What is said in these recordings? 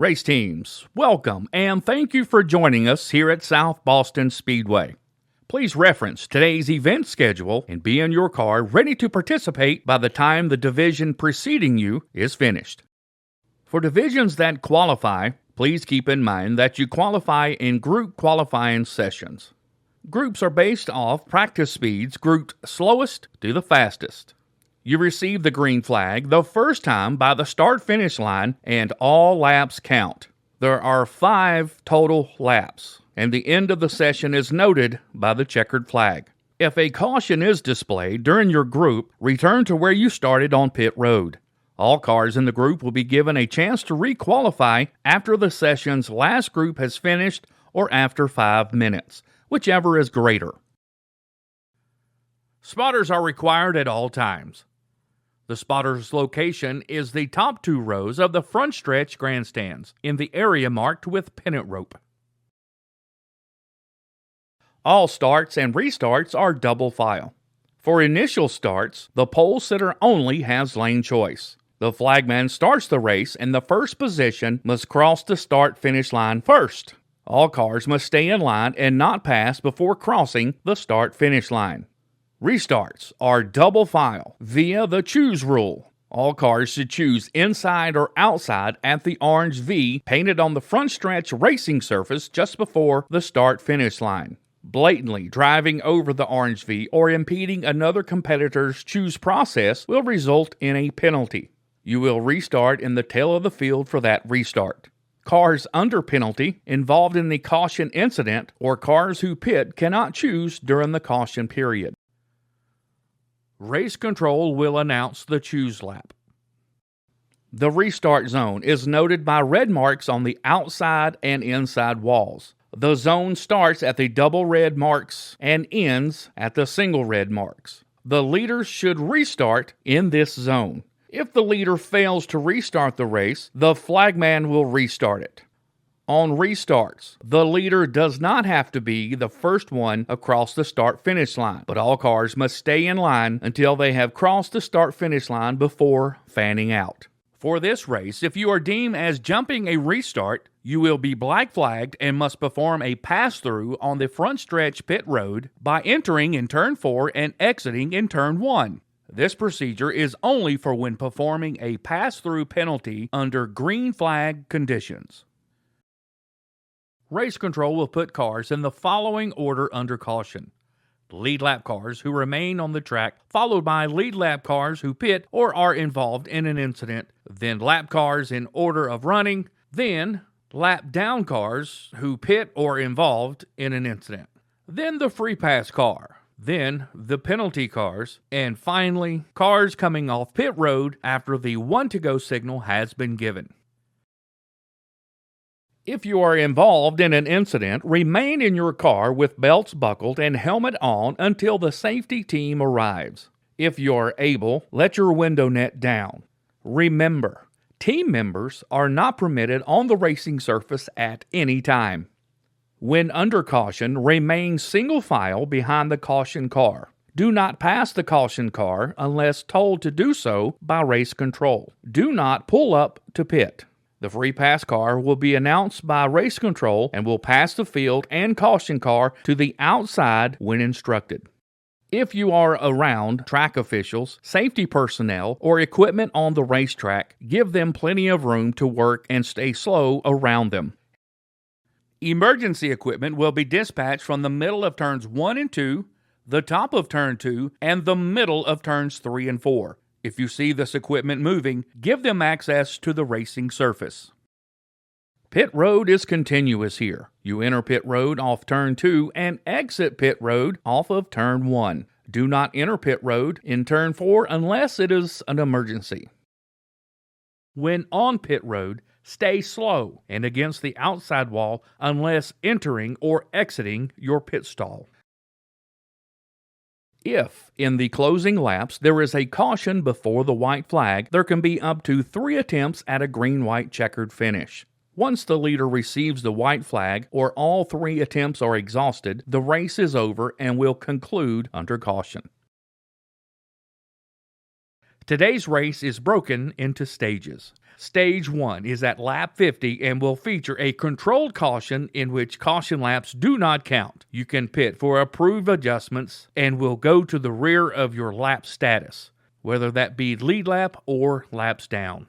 Race teams, welcome and thank you for joining us here at South Boston Speedway. Please reference today's event schedule and be in your car ready to participate by the time the division preceding you is finished. For divisions that qualify, please keep in mind that you qualify in group qualifying sessions. Groups are based off practice speeds grouped slowest to the fastest. You receive the green flag the first time by the start-finish line, and all laps count. There are 5 total laps, and the end of the session is noted by the checkered flag. If a caution is displayed during your group, return to where you started on pit road. All cars in the group will be given a chance to re-qualify after the session's last group has finished or after 5 minutes, whichever is greater. Spotters are required at all times. The spotter's location is the top 2 rows of the front stretch grandstands in the area marked with pennant rope. All starts and restarts are double file. For initial starts, the pole sitter only has lane choice. The flagman starts the race and the first position must cross the start-finish line first. All cars must stay in line and not pass before crossing the start-finish line. Restarts are double file via the choose rule. All cars should choose inside or outside at the orange V painted on the front stretch racing surface just before the start-finish line. Blatantly driving over the orange V or impeding another competitor's choose process will result in a penalty. You will restart in the tail of the field for that restart. Cars under penalty involved in the caution incident or cars who pit cannot choose during the caution period. Race control will announce the choose lap. The restart zone is noted by red marks on the outside and inside walls. The zone starts at the double red marks and ends at the single red marks. The leaders should restart in this zone. If the leader fails to restart the race, the flagman will restart it. On restarts, the leader does not have to be the first one across the start-finish line, but all cars must stay in line until they have crossed the start-finish line before fanning out. For this race, if you are deemed as jumping a restart, you will be black flagged and must perform a pass-through on the front stretch pit road by entering in turn 4 and exiting in turn 1. This procedure is only for when performing a pass-through penalty under green flag conditions. Race control will put cars in the following order under caution. Lead lap cars who remain on the track, followed by lead lap cars who pit or are involved in an incident, then lap cars in order of running, then lap down cars who pit or involved in an incident, then the free pass car, then the penalty cars, and finally cars coming off pit road after the 1 to go signal has been given. If you are involved in an incident, remain in your car with belts buckled and helmet on until the safety team arrives. If you are able, let your window net down. Remember, team members are not permitted on the racing surface at any time. When under caution, remain single file behind the caution car. Do not pass the caution car unless told to do so by race control. Do not pull up to pit. The free pass car will be announced by race control and will pass the field and caution car to the outside when instructed. If you are around track officials, safety personnel, or equipment on the racetrack, give them plenty of room to work and stay slow around them. Emergency equipment will be dispatched from the middle of turns 1 and 2, the top of turn 2, and the middle of turns 3 and 4. If you see this equipment moving, give them access to the racing surface. Pit road is continuous here. You enter pit road off turn 2 and exit pit road off of turn 1. Do not enter pit road in turn 4 unless it is an emergency. When on pit road, stay slow and against the outside wall unless entering or exiting your pit stall. If, in the closing laps, there is a caution before the white flag, there can be up to 3 attempts at a green-white checkered finish. Once the leader receives the white flag or all 3 attempts are exhausted, the race is over and will conclude under caution. Today's race is broken into stages. Stage 1 is at lap 50 and will feature a controlled caution in which caution laps do not count. You can pit for approved adjustments and will go to the rear of your lap status, whether that be lead lap or laps down.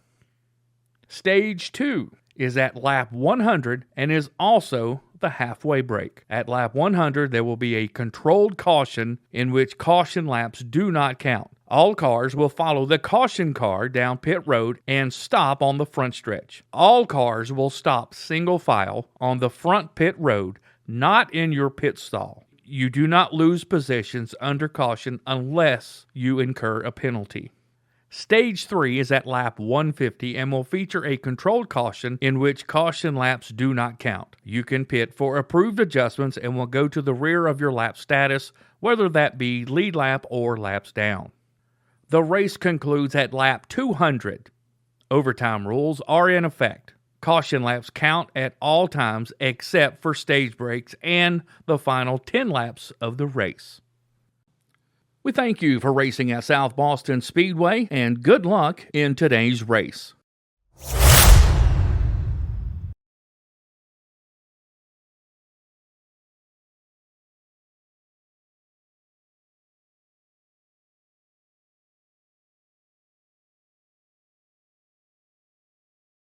Stage 2 is at lap 100 and is also the halfway break. At lap 100, there will be a controlled caution in which caution laps do not count. All cars will follow the caution car down pit road and stop on the front stretch. All cars will stop single file on the front pit road, not in your pit stall. You do not lose positions under caution unless you incur a penalty. Stage 3 is at lap 150 and will feature a controlled caution in which caution laps do not count. You can pit for approved adjustments and will go to the rear of your lap status, whether that be lead lap or laps down. The race concludes at lap 200. Overtime rules are in effect. Caution laps count at all times except for stage breaks and the final 10 laps of the race. We thank you for racing at South Boston Speedway and good luck in today's race.